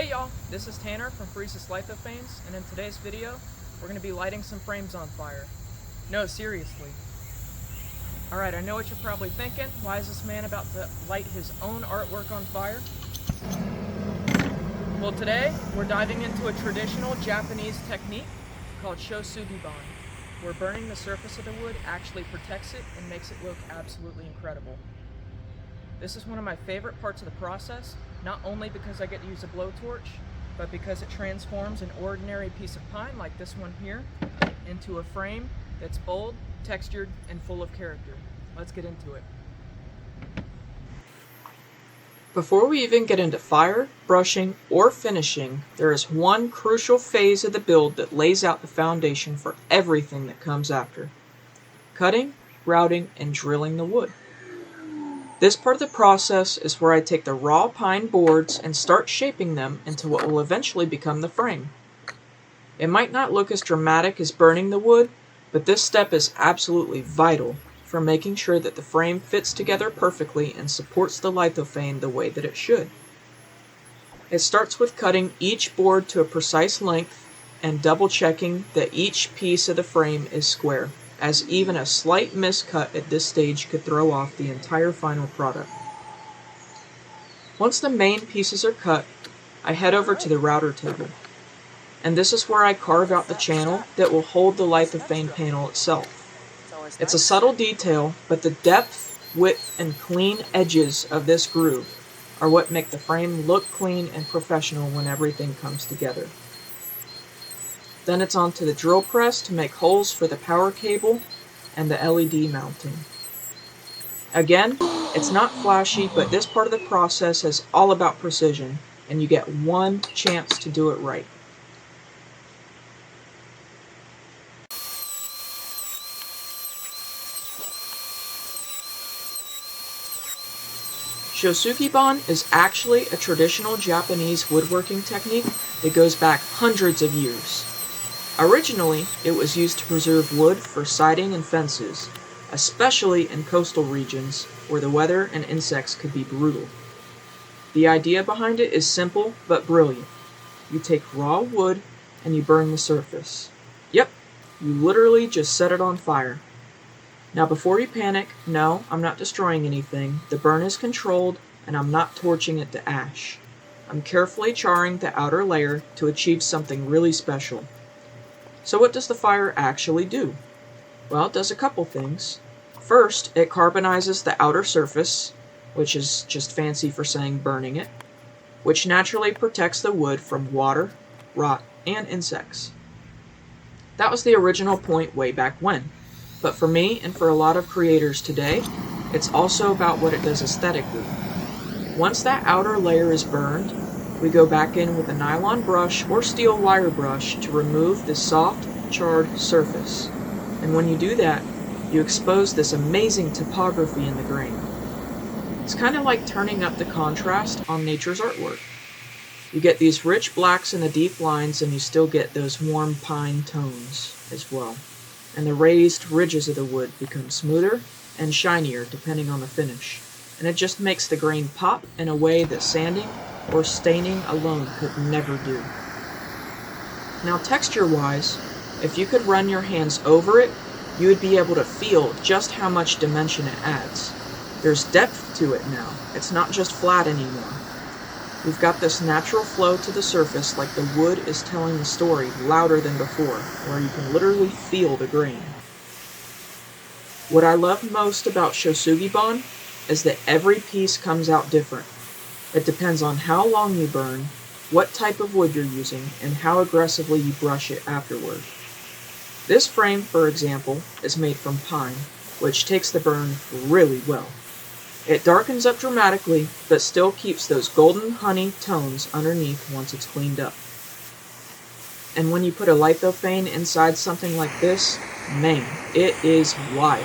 Hey y'all, this is Tanner from Lithophanes, and in today's video, we're going to be lighting some frames on fire. No, seriously. Alright, I know what you're probably thinking. Why is this man about to light his own artwork on fire? Well, today, we're diving into a traditional Japanese technique called Shou Sugi Ban, where burning the surface of the wood actually protects it and makes it look absolutely incredible. This is one of my favorite parts of the process, not only because I get to use a blowtorch, but because it transforms an ordinary piece of pine, like this one here, into a frame that's bold, textured, and full of character. Let's get into it. Before we even get into fire, brushing, or finishing, there is one crucial phase of the build that lays out the foundation for everything that comes after: cutting, routing, and drilling the wood. This part of the process is where I take the raw pine boards and start shaping them into what will eventually become the frame. It might not look as dramatic as burning the wood, but this step is absolutely vital for making sure that the frame fits together perfectly and supports the lithophane the way that it should. It starts with cutting each board to a precise length and double checking that each piece of the frame is square, as even a slight miscut at this stage could throw off the entire final product. Once the main pieces are cut, I head over to the router table, and this is where I carve out the channel that will hold the lithophane panel itself. It's a subtle detail, but the depth, width, and clean edges of this groove are what make the frame look clean and professional when everything comes together. Then it's on to the drill press to make holes for the power cable and the LED mounting. Again, it's not flashy, but this part of the process is all about precision, and you get one chance to do it right. Shou Sugi Ban is actually a traditional Japanese woodworking technique that goes back hundreds of years. Originally, it was used to preserve wood for siding and fences, especially in coastal regions where the weather and insects could be brutal. The idea behind it is simple but brilliant. You take raw wood and you burn the surface. Yep, you literally just set it on fire. Now before you panic, no, I'm not destroying anything. The burn is controlled and I'm not torching it to ash. I'm carefully charring the outer layer to achieve something really special. So what does the fire actually do? Well, it does a couple things. First, it carbonizes the outer surface, which is just fancy for saying burning it, which naturally protects the wood from water, rot, and insects. That was the original point way back when, but for me and for a lot of creators today, it's also about what it does aesthetically. Once that outer layer is burned, we go back in with a nylon brush or steel wire brush to remove the soft, charred surface. And when you do that, you expose this amazing topography in the grain. It's kind of like turning up the contrast on nature's artwork. You get these rich blacks in the deep lines, and you still get those warm pine tones as well. And the raised ridges of the wood become smoother and shinier depending on the finish. And it just makes the grain pop in a way that sanding or staining alone could never do. Now texture-wise, if you could run your hands over it, you would be able to feel just how much dimension it adds. There's depth to it now. It's not just flat anymore. We've got this natural flow to the surface, like the wood is telling the story louder than before, where you can literally feel the grain. What I love most about Shou Sugi Ban is that every piece comes out different. It depends on how long you burn, what type of wood you're using, and how aggressively you brush it afterward. This frame, for example, is made from pine, which takes the burn really well. It darkens up dramatically, but still keeps those golden honey tones underneath once it's cleaned up. And when you put a lithophane inside something like this, man, it is wild.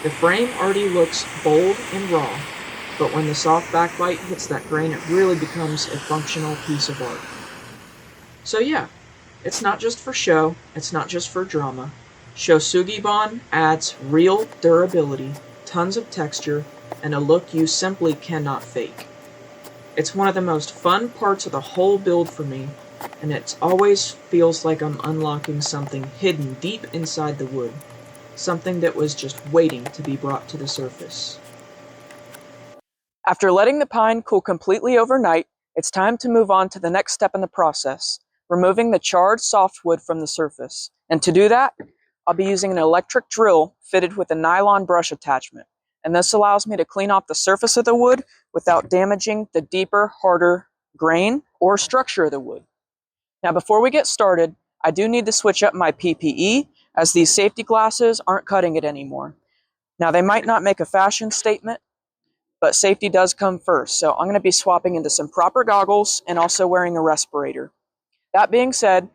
The frame already looks bold and raw, but when the soft backlight hits that grain, it really becomes a functional piece of art. So yeah, it's not just for show, it's not just for drama. Shou Sugi Ban adds real durability, tons of texture, and a look you simply cannot fake. It's one of the most fun parts of the whole build for me, and it always feels like I'm unlocking something hidden deep inside the wood, something that was just waiting to be brought to the surface. After letting the pine cool completely overnight, it's time to move on to the next step in the process, removing the charred softwood from the surface. And to do that, I'll be using an electric drill fitted with a nylon brush attachment, and this allows me to clean off the surface of the wood without damaging the deeper, harder grain or structure of the wood. Now before we get started, I do need to switch up my PPE, as these safety glasses aren't cutting it anymore. Now they might not make a fashion statement, but safety does come first, so I'm going to be swapping into some proper goggles and also wearing a respirator. That being said,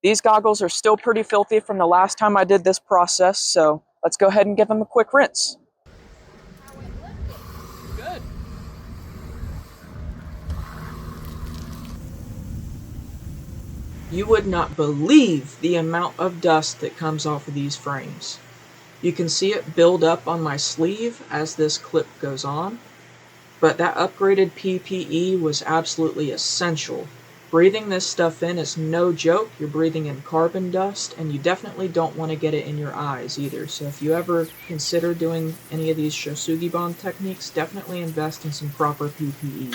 these goggles are still pretty filthy from the last time I did this process, so let's go ahead and give them a quick rinse. Good. You would not believe the amount of dust that comes off of these frames. You can see it build up on my sleeve as this clip goes on, but that upgraded PPE was absolutely essential. Breathing this stuff in is no joke. You're breathing in carbon dust, and you definitely don't want to get it in your eyes either. So if you ever consider doing any of these Shou Sugi Ban techniques, definitely invest in some proper PPE.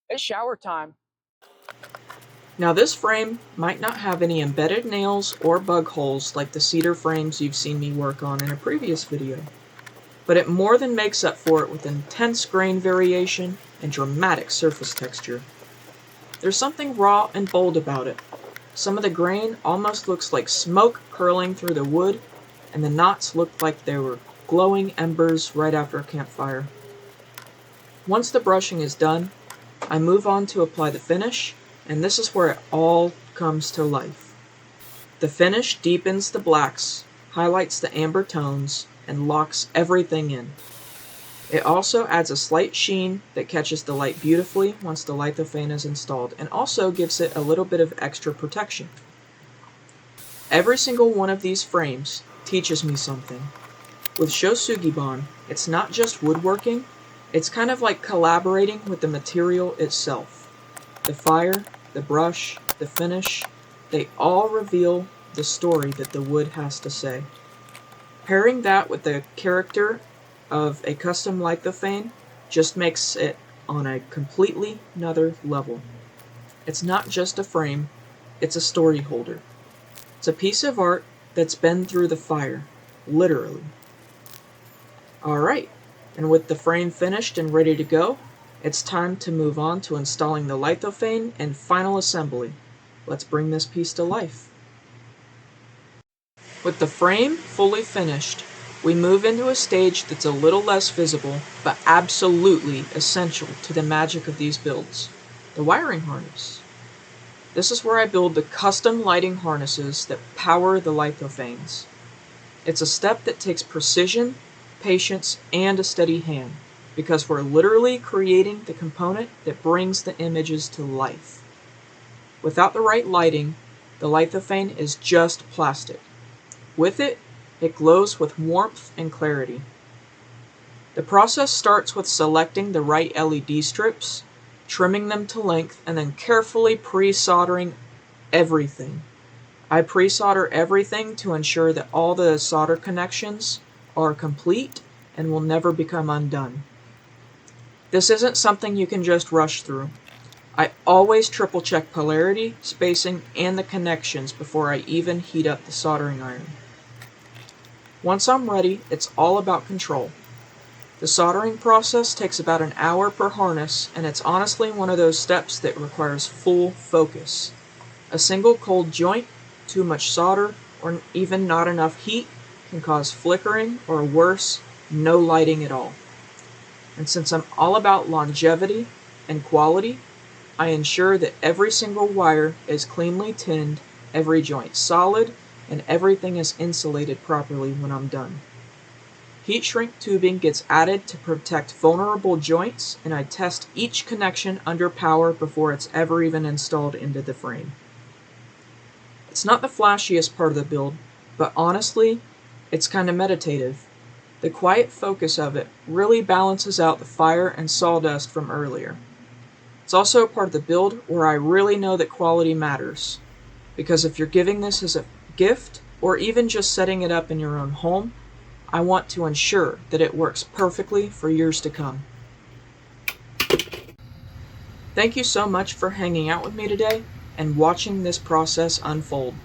It's shower time. Now this frame might not have any embedded nails or bug holes like the cedar frames you've seen me work on in a previous video, but it more than makes up for it with intense grain variation and dramatic surface texture. There's something raw and bold about it. Some of the grain almost looks like smoke curling through the wood, and the knots look like they were glowing embers right after a campfire. Once the brushing is done, I move on to apply the finish, and this is where it all comes to life. The finish deepens the blacks, highlights the amber tones, and locks everything in. It also adds a slight sheen that catches the light beautifully once the Lithophane is installed, and also gives it a little bit of extra protection. Every single one of these frames teaches me something. With Shou Sugi Ban, it's not just woodworking, it's kind of like collaborating with the material itself. The fire, the brush, the finish, they all reveal the story that the wood has to say. Pairing that with the character of a custom Lithophane just makes it on a completely another level. It's not just a frame, it's a story holder. It's a piece of art that's been through the fire, literally. Alright, and with the frame finished and ready to go, it's time to move on to installing the Lithophane and final assembly. Let's bring this piece to life. With the frame fully finished, we move into a stage that's a little less visible, but absolutely essential to the magic of these builds, the wiring harness. This is where I build the custom lighting harnesses that power the Lithophanes. It's a step that takes precision, patience, and a steady hand, because we're literally creating the component that brings the images to life. Without the right lighting, the Lithophane is just plastic. With it, it glows with warmth and clarity. The process starts with selecting the right LED strips, trimming them to length, and then carefully pre-soldering everything. I pre-solder everything to ensure that all the solder connections are complete and will never become undone. This isn't something you can just rush through. I always triple check polarity, spacing, and the connections before I even heat up the soldering iron. Once I'm ready, it's all about control. The soldering process takes about an hour per harness, and it's honestly one of those steps that requires full focus. A single cold joint, too much solder, or even not enough heat can cause flickering, or worse, no lighting at all. And since I'm all about longevity and quality, I ensure that every single wire is cleanly tinned, every joint solid, and everything is insulated properly when I'm done. Heat shrink tubing gets added to protect vulnerable joints, and I test each connection under power before it's ever even installed into the frame. It's not the flashiest part of the build, but honestly, it's kind of meditative. The quiet focus of it really balances out the fire and sawdust from earlier. It's also a part of the build where I really know that quality matters, because if you're giving this as a gift, or even just setting it up in your own home, I want to ensure that it works perfectly for years to come. Thank you so much for hanging out with me today and watching this process unfold.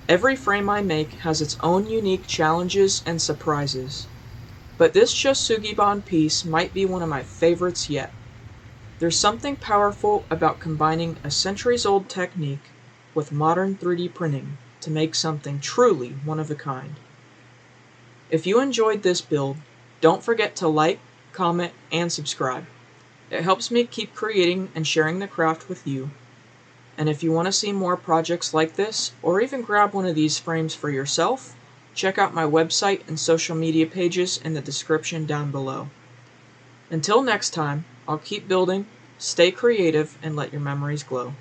Every frame I make has its own unique challenges and surprises, but this Shou Sugi Ban piece might be one of my favorites yet. There's something powerful about combining a centuries-old technique with modern 3D printing to make something truly one of a kind. If you enjoyed this build, don't forget to like, comment, and subscribe. It helps me keep creating and sharing the craft with you. And if you want to see more projects like this, or even grab one of these frames for yourself, check out my website and social media pages in the description down below. Until next time, I'll keep building, stay creative, and let your memories glow.